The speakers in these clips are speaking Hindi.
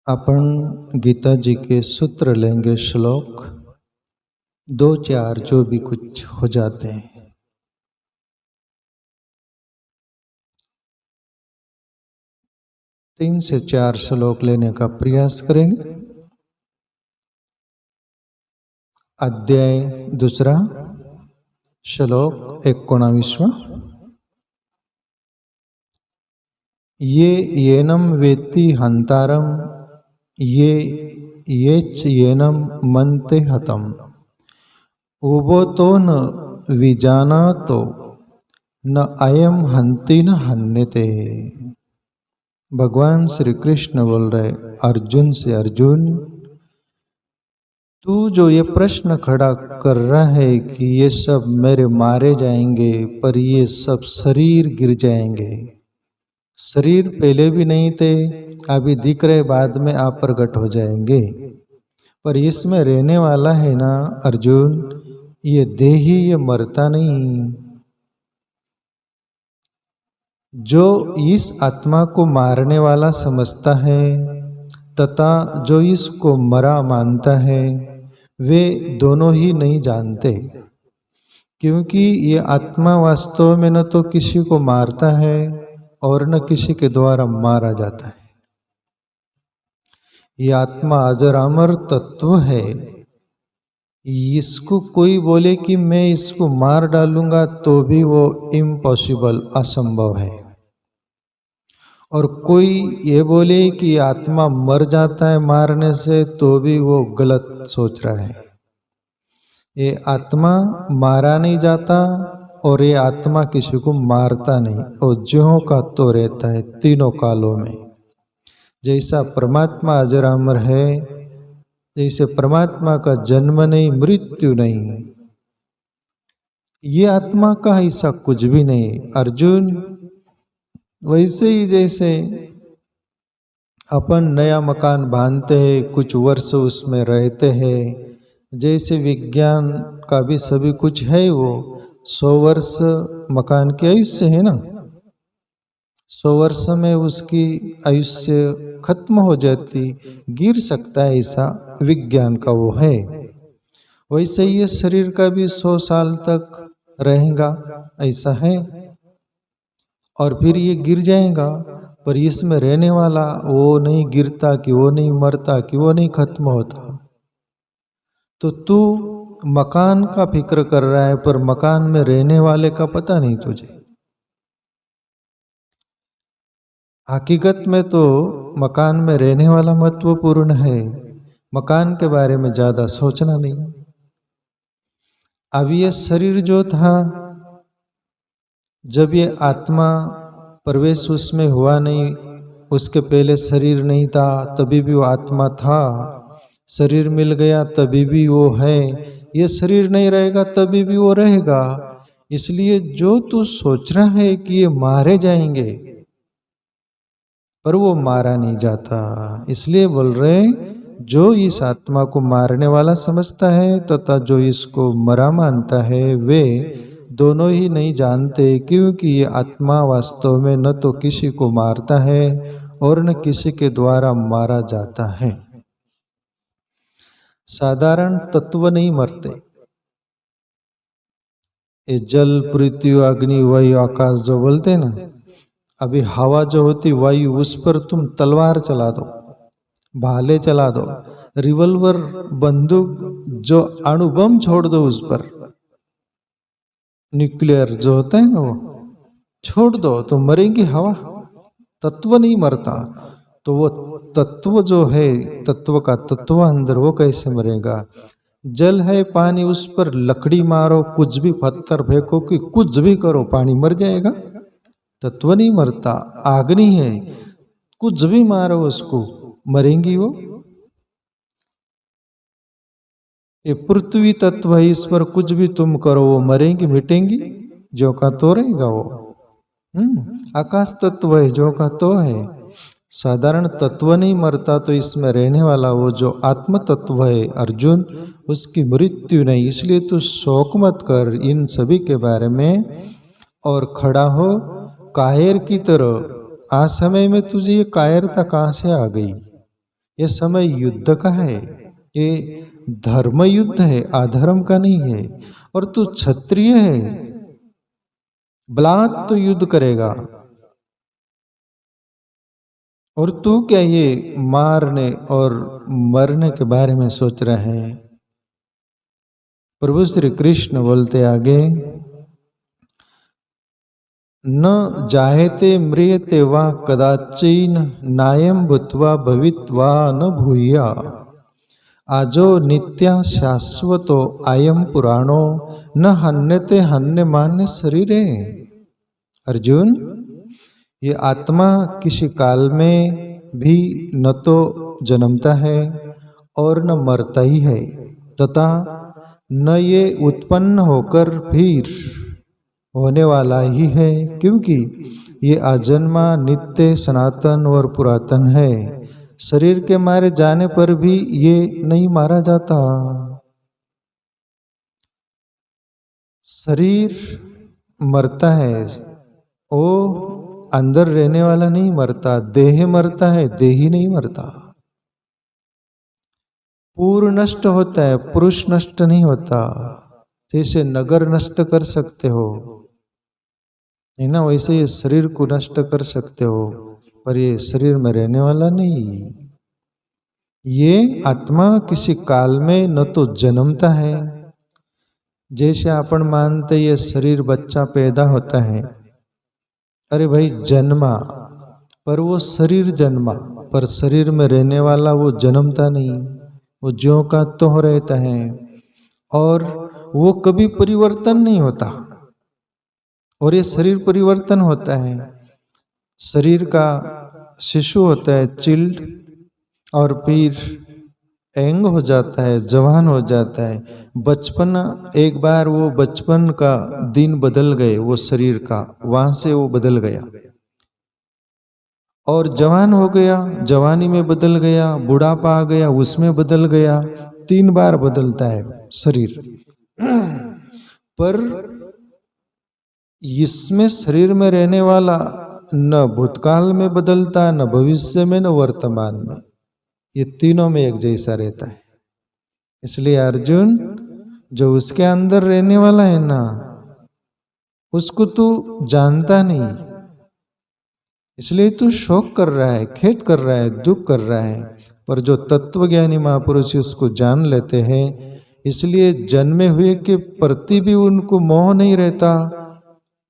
अपन गीता जी के सूत्र लेंगे, श्लोक 2-4 जो भी कुछ हो जाते हैं। 3 से 4 श्लोक लेने का प्रयास करेंगे। अध्याय दूसरा, श्लोक 19वां। ये येनम वेत्ति हंतारम येच येनम मनते हतम उबोतो न विजानातो न अयम हंति न हन्यते। भगवान श्री कृष्ण बोल रहे अर्जुन से, अर्जुन तू जो ये प्रश्न खड़ा कर रहा है कि ये सब मेरे मारे जाएंगे, पर ये सब शरीर गिर जाएंगे। शरीर पहले भी नहीं थे, अभी दिख रहे, बाद में आप प्रकट हो जाएंगे। पर इसमें रहने वाला है ना अर्जुन, ये देह ही ये मरता नहीं। जो इस आत्मा को मारने वाला समझता है तथा जो इसको मरा मानता है, वे दोनों ही नहीं जानते। क्योंकि ये आत्मा वास्तव में न तो किसी को मारता है और न किसी के द्वारा मारा जाता है। ये आत्मा अजर अमर तत्व है। इसको कोई बोले कि मैं इसको मार डालूंगा तो भी वो इम्पॉसिबल, असंभव है। और कोई ये बोले कि आत्मा मर जाता है मारने से, तो भी वो गलत सोच रहा है। ये आत्मा मारा नहीं जाता और ये आत्मा किसी को मारता नहीं, और ज्यों का तो रहता है तीनों कालों में। जैसा परमात्मा अजर अमर है, जैसे परमात्मा का जन्म नहीं, मृत्यु नहीं, ये आत्मा का ऐसा कुछ भी नहीं। अर्जुन, वैसे ही जैसे अपन नया मकान बांधते हैं, कुछ वर्ष उसमें रहते हैं, जैसे विज्ञान का भी सभी कुछ है, वो 100 वर्ष मकान की आयुष्य है ना। 100 वर्ष में उसकी आयुष्य खत्म हो जाती, गिर सकता है, ऐसा विज्ञान का वो है। वैसे ही ये शरीर का भी 100 साल तक रहेगा, ऐसा है, और फिर ये गिर जाएगा। पर इसमें रहने वाला वो नहीं गिरता, कि वो नहीं मरता, कि वो नहीं खत्म होता। तो तू मकान का फिक्र कर रहा है, पर मकान में रहने वाले का पता नहीं तुझे। हकीकत में तो मकान में रहने वाला महत्वपूर्ण है, मकान के बारे में ज्यादा सोचना नहीं। अब ये शरीर जो था, जब ये आत्मा प्रवेश उसमें हुआ नहीं, उसके पहले शरीर नहीं था, तभी भी वो आत्मा था। शरीर मिल गया तभी भी वो है, ये शरीर नहीं रहेगा तभी भी वो रहेगा। इसलिए जो तू सोच रहा है कि ये मारे जाएंगे, पर वो मारा नहीं जाता। इसलिए बोल रहे, जो इस आत्मा को मारने वाला समझता है तथा जो इसको मरा मानता है, वे दोनों ही नहीं जानते। क्योंकि ये आत्मा वास्तव में न तो किसी को मारता है और न किसी के द्वारा मारा जाता है। साधारण तत्व नहीं मरते। ये जल, पृथ्वी, अग्नि, वायु, आकाश जो बोलते हैं ना, अभी हवा जो होती वायु, उस पर तुम तलवार चला दो, भाले चला दो, रिवॉल्वर, बंदूक, जो अणुबम छोड़ दो उस पर, न्यूक्लियर जो होता है ना, वो छोड़ दो तो मरेंगी हवा। तत्व नहीं मरता, तो वो तत्व जो है, तत्व का तत्व अंदर, वो कैसे मरेगा। जल है, पानी, उस पर लकड़ी मारो, कुछ भी पत्थर फेंको, कि कुछ भी करो, पानी मर जाएगा। तत्व नहीं मरता। अग्नि है, कुछ भी मारो उसको, मरेंगी वो। ये पृथ्वी तत्व है, इस पर कुछ भी तुम करो वो मरेंगी, मिटेंगी, जो का तो रहेगा वो। आकाश तत्व है, जो का तो है। साधारण तत्व नहीं मरता, तो इसमें रहने वाला वो जो आत्म तत्व है अर्जुन, उसकी मृत्यु नहीं। इसलिए तू शोक मत कर इन सभी के बारे में, और खड़ा हो कायर की तरह। आज समय में तुझे ये कायरता कहाँ से आ गई? ये समय युद्ध का है, ये धर्म युद्ध है, अधर्म का नहीं है। और तू क्षत्रिय है, बलात् तो युद्ध करेगा, और तू क्या ये मारने और मरने के बारे में सोच रहा है। प्रभु श्री कृष्ण बोलते आगे, न जायते म्रियते वा कदाचिन नायम भूत्वा भवित्वा न भूया आजो नित्या शाश्वतो आयम पुराणो न हन्यते हन्यमान्य शरीरे। अर्जुन, ये आत्मा किसी काल में भी न तो जन्मता है और न मरता ही है, तथा न ये उत्पन्न होकर फिर होने वाला ही है, क्योंकि ये अजन्मा, नित्य, सनातन और पुरातन है। शरीर के मारे जाने पर भी ये नहीं मारा जाता। शरीर मरता है, वो अंदर रहने वाला नहीं मरता। देह मरता है, देही नहीं मरता। पूर्व नष्ट होता है, पुरुष नष्ट नहीं होता। जैसे नगर नष्ट कर सकते हो, है ना, वैसे ये शरीर को नष्ट कर सकते हो, पर ये शरीर में रहने वाला नहीं। ये आत्मा किसी काल में न तो जन्मता है, जैसे अपन मानते ये शरीर बच्चा पैदा होता है, अरे भाई जन्मा, पर वो शरीर जन्मा, पर शरीर में रहने वाला वो जन्मता नहीं, वो ज्यों का त्यों रहता है, और वो कभी परिवर्तन नहीं होता। और ये शरीर परिवर्तन होता है। शरीर का शिशु होता है चिल्ड, और फिर एंग हो जाता है, जवान हो जाता है। बचपन, एक बार वो बचपन का दिन बदल गए, वो शरीर का वहां से वो बदल गया, और जवान हो गया, जवानी में बदल गया, बुढ़ापा आ गया, उसमें बदल गया। 3 बार बदलता है शरीर। पर इसमें शरीर में रहने वाला न भूतकाल में बदलता, न भविष्य में, न वर्तमान में, ये तीनों में एक जैसा रहता है। इसलिए अर्जुन, जो उसके अंदर रहने वाला है ना, उसको तू जानता नहीं, इसलिए तू शोक कर रहा है, खेद कर रहा है, दुख कर रहा है। पर जो तत्वज्ञानी महापुरुष उसको जान लेते हैं, इसलिए जन्मे हुए के प्रति भी उनको मोह नहीं रहता,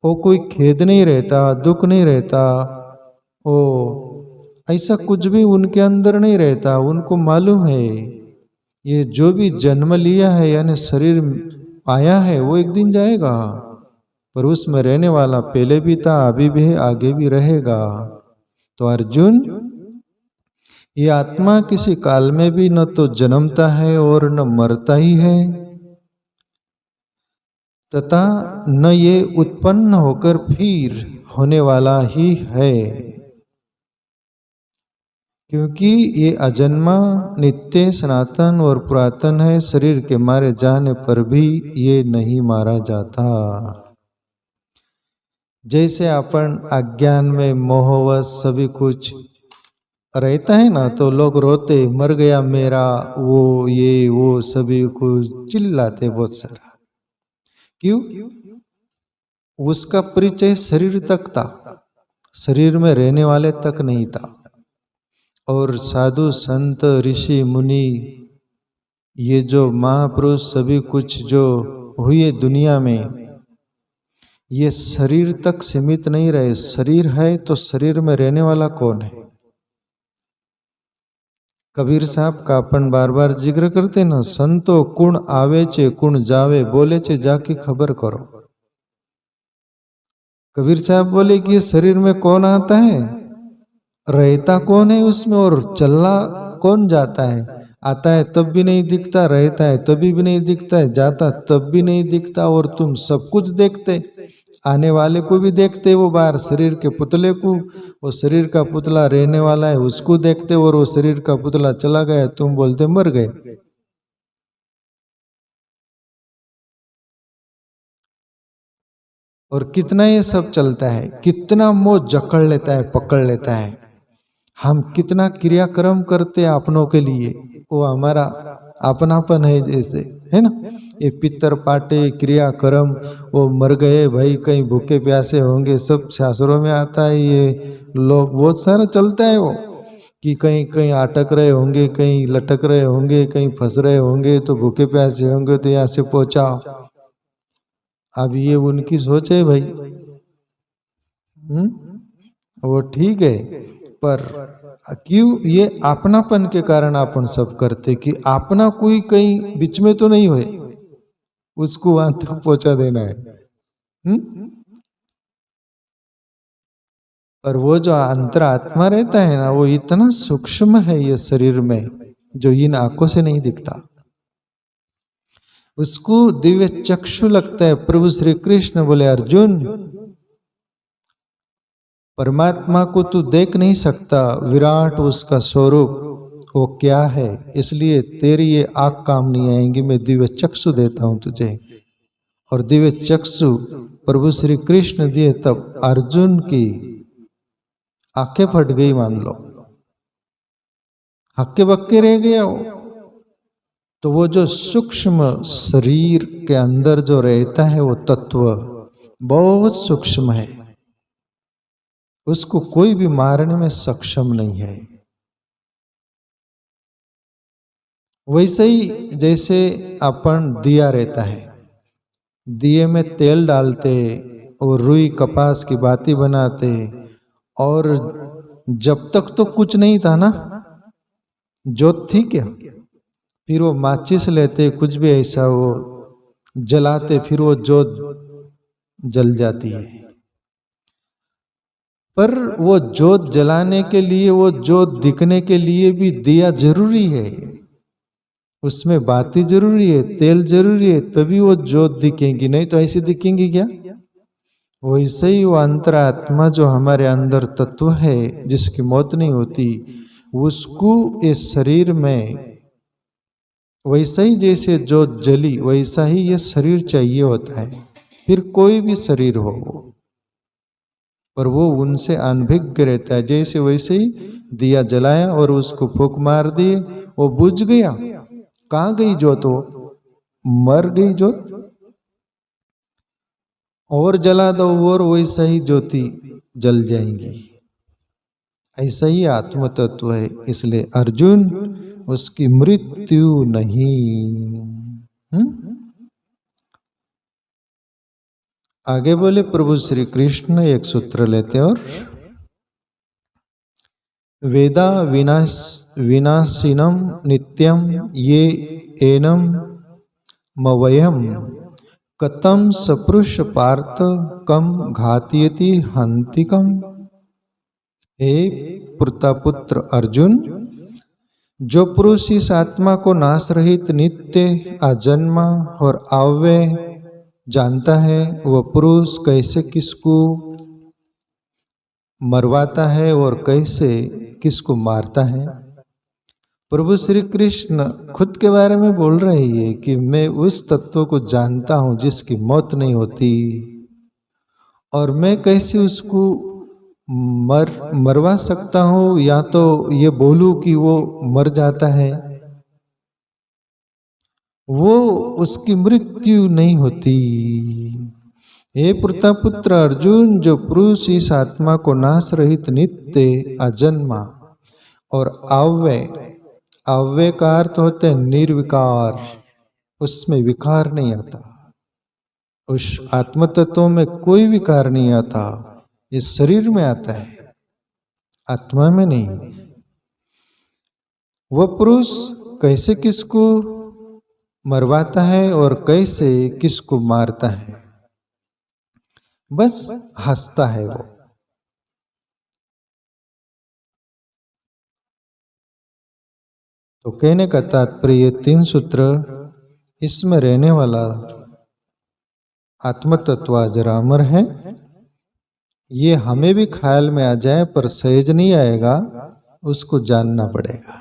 वो कोई खेद नहीं रहता, दुख नहीं रहता, वो ऐसा कुछ भी उनके अंदर नहीं रहता। उनको मालूम है ये जो भी जन्म लिया है, यानी शरीर आया है, वो एक दिन जाएगा, पर उसमें रहने वाला पहले भी था, अभी भी है, आगे भी रहेगा। तो अर्जुन, ये आत्मा किसी काल में भी न तो जन्मता है और न मरता ही है, तथा न ये उत्पन्न होकर फिर होने वाला ही है, क्योंकि ये अजन्मा, नित्य, सनातन और पुरातन है। शरीर के मारे जाने पर भी ये नहीं मारा जाता। जैसे अपन अज्ञान में मोहवश सभी कुछ रहता है ना, तो लोग रोते, मर गया मेरा वो, ये वो, सभी कुछ चिल्लाते बहुत सारा। क्यों? उसका परिचय शरीर तक था, शरीर में रहने वाले तक नहीं था। और साधु संत ऋषि मुनि, ये जो महापुरुष सभी कुछ जो हुए दुनिया में, ये शरीर तक सीमित नहीं रहे। शरीर है तो शरीर में रहने वाला कौन है? कबीर साहब का अपन बार बार जिक्र करते ना, संतो कुण आवे चे कुण जावे, बोले चे जाके खबर करो। कबीर साहब बोले कि शरीर में कौन आता है, रहता कौन है उसमें, और चलना कौन जाता है। आता है तब भी नहीं दिखता, रहता है तभी भी नहीं दिखता है, जाता तब भी नहीं दिखता। और तुम सब कुछ देखते, आने वाले को भी देखते, वो बाहर शरीर के पुतले को, वो शरीर का पुतला रहने वाला है उसको देखते, और वो शरीर का पुतला चला गया, तुम बोलते मर गए। और कितना ये सब चलता है, कितना मोह जकड़ लेता है, पकड़ लेता है। हम कितना क्रियाक्रम करते अपनों के लिए, वो हमारा अपनापन है जैसे, है ना। ये पितर पाटे क्रियाक्रम, वो मर गए भाई, कहीं भूखे प्यासे होंगे, सब शास्त्रों में आता है। ये लोग बहुत सारा चलता है वो, कि कहीं कहीं अटक रहे होंगे, कहीं लटक रहे होंगे, कहीं फंस रहे होंगे, तो भूखे प्यासे होंगे तो यहाँ से पहुंचाओ। अब ये उनकी सोच है भाई, वो ठीक है, पर क्यों ये अपनापन के कारण अपन सब करते, कि अपना कोई कहीं बीच में तो नहीं होए, उसको वहां तक पहुंचा देना है। पर वो जो अंतरात्मा रहता है ना, वो इतना सूक्ष्म है ये शरीर में, जो इन आंखों से नहीं दिखता। उसको दिव्य चक्षु लगता है। प्रभु श्री कृष्ण बोले, अर्जुन परमात्मा को तू देख नहीं सकता, विराट उसका स्वरूप वो क्या है, इसलिए तेरी ये आँख काम नहीं आएंगी, मैं दिव्य चक्षु देता हूं तुझे। और दिव्य चक्षु प्रभु श्री कृष्ण दिए, तब अर्जुन की आंखें फट गई, मान लो हक्के बक्के रह गया वो। तो वो जो सूक्ष्म शरीर के अंदर जो रहता है, वो तत्व बहुत सूक्ष्म है, उसको कोई भी मारने में सक्षम नहीं है। वैसे ही जैसे अपन दिया रहता है, दिए में तेल डालते और रुई कपास की बाती बनाते, और जब तक तो कुछ नहीं था ना, जोत थी क्या, फिर वो माचिस लेते, कुछ भी ऐसा वो जलाते, फिर वो जोत जल जाती है। पर वो जोत जलाने के लिए, वो जोत दिखने के लिए भी दिया जरूरी है, उसमें बाती जरूरी है, तेल जरूरी है, तभी वो जोत दिखेंगी, नहीं तो ऐसे दिखेंगी क्या। वैसे ही वो अंतरात्मा जो हमारे अंदर तत्व है, जिसकी मौत नहीं होती, उसको इस शरीर में वैसा ही जैसे जोत जली, वैसा ही ये शरीर चाहिए होता है, फिर कोई भी शरीर हो वो, पर वो उनसे अनभिज्ञ रहता है। जैसे वैसे ही दिया जलाया और उसको फूंक मार दिए, वो बुझ गया। कहाँ गई जोत, वो मर गई जोत। और जला दो और वैसा ही ज्योति जल जाएंगी। ऐसा ही आत्म तत्व है, इसलिए अर्जुन उसकी मृत्यु नहीं। आगे बोले प्रभु श्री कृष्ण एक सूत्र लेते, और वेदा विनाशिनम नित्यम ये एनम मवयम कतम सपृश पार्थ कम घातयति हंतिकम। हे प्रतापुत्र अर्जुन, जो पुरुष इस आत्मा को नाश रहित नित्य अजन्मा और अव्यय जानता है, वह पुरुष कैसे किसको मरवाता है और कैसे किसको मारता है। प्रभु श्री कृष्ण खुद के बारे में बोल रहे हैं कि मैं उस तत्व को जानता हूं जिसकी मौत नहीं होती, और मैं कैसे उसको मरवा सकता हूं, या तो ये बोलूं कि वो मर जाता है, वो उसकी मृत्यु नहीं होती। हे प्रतापुत्र अर्जुन, जो पुरुष इस आत्मा को नाश रहित नित्य अजन्मा और अव्यय, अव्यय का अर्थ होता है निर्विकार, उसमें विकार नहीं आता, उस आत्म तत्व में कोई विकार नहीं आता, इस शरीर में आता है, आत्मा में नहीं। वह पुरुष कैसे किसको मरवाता है और कैसे किसको मारता है, बस हंसता है वो। तो कहने का तात्पर्य ये 3 सूत्र, इसमें रहने वाला आत्म तत्व जरा अमर है, ये हमें भी ख्याल में आ जाए, पर सहज नहीं आएगा, उसको जानना पड़ेगा।